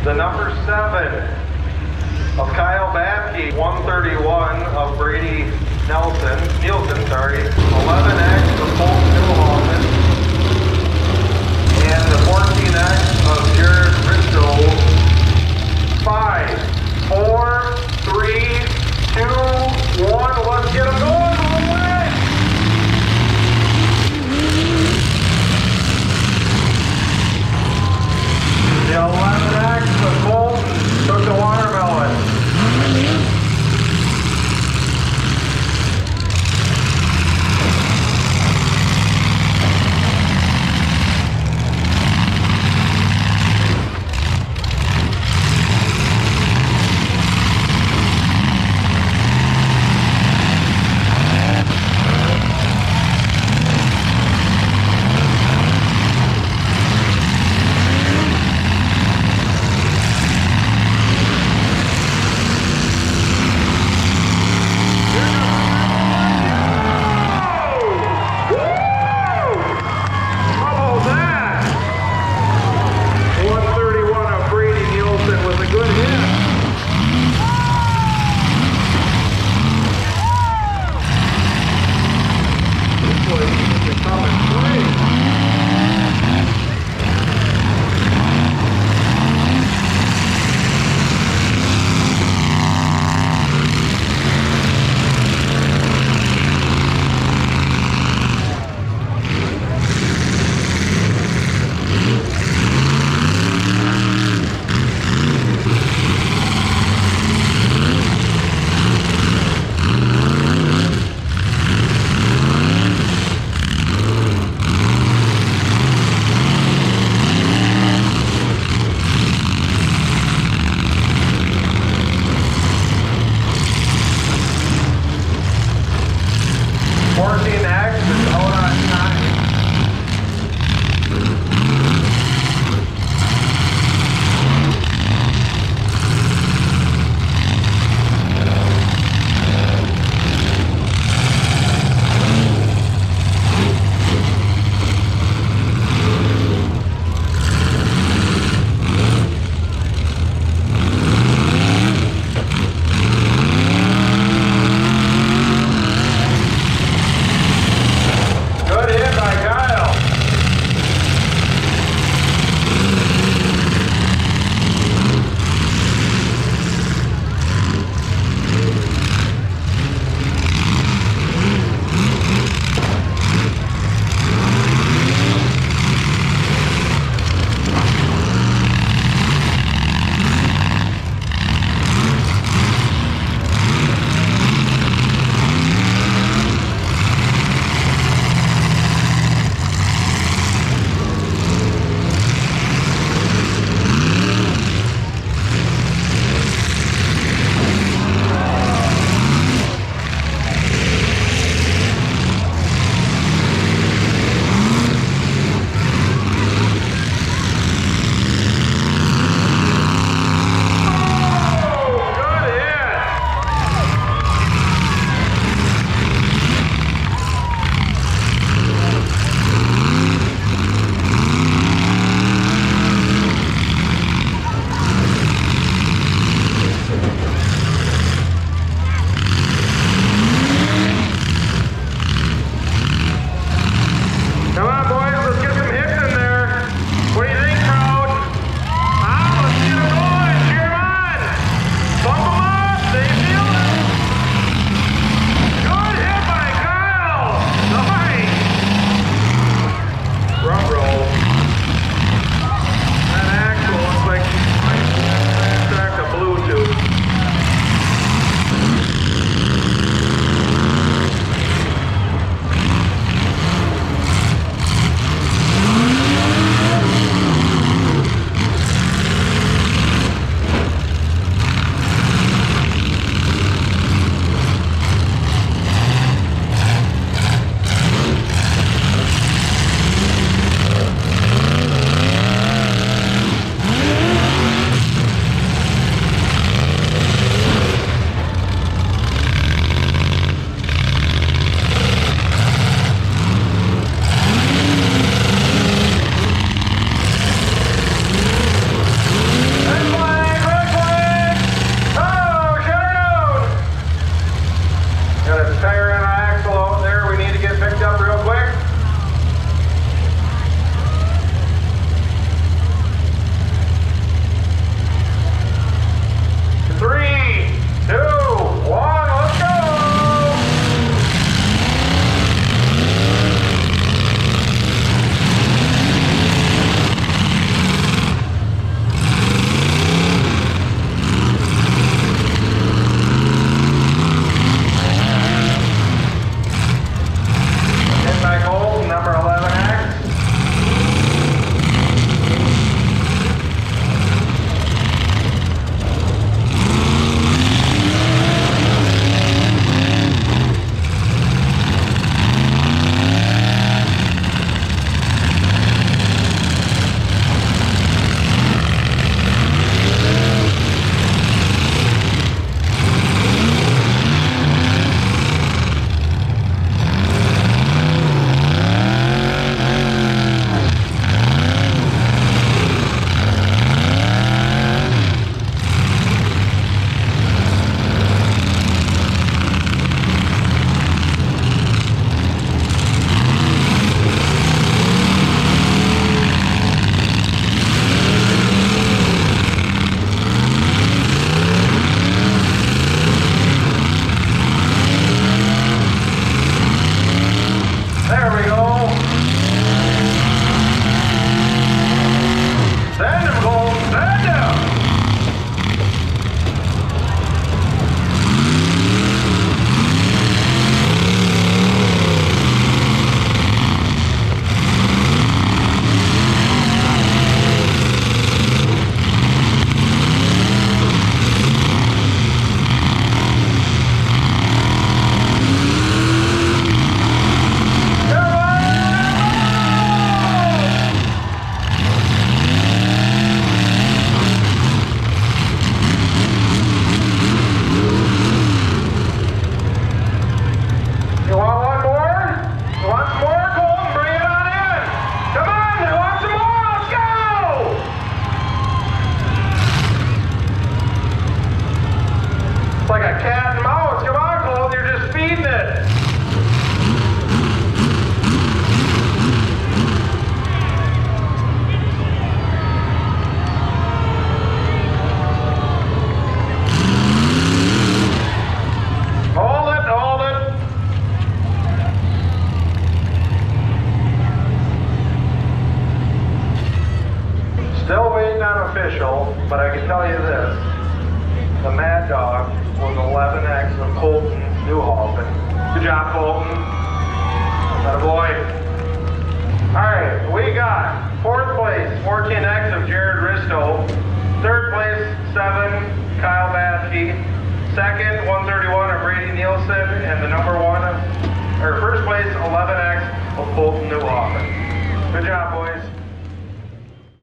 The number 7 of Kyle Batkey, 131 of Brady Nielsen, 11X of Colt Newhoffman, and the 14X of Jared Ritchell. 5, 4, 3, 2, 1, let's get them going. The 11X of Colton took the watermelon. that cat and mouse. Come on, Colton, you're just feeding it. Hold it, hold it. Still waiting on official, but I can tell you this. The Mad Dog was 11X of Colton Newhoffen. Good job, Colton. Attaboy. Alright, we got 4th place, 14X of Jared Risto. 3rd place, 7, Kyle Batsky. 2nd, 131 of Brady Nielsen. And the number 1st place, 11X of Colton Newhoffen. Good job, boys.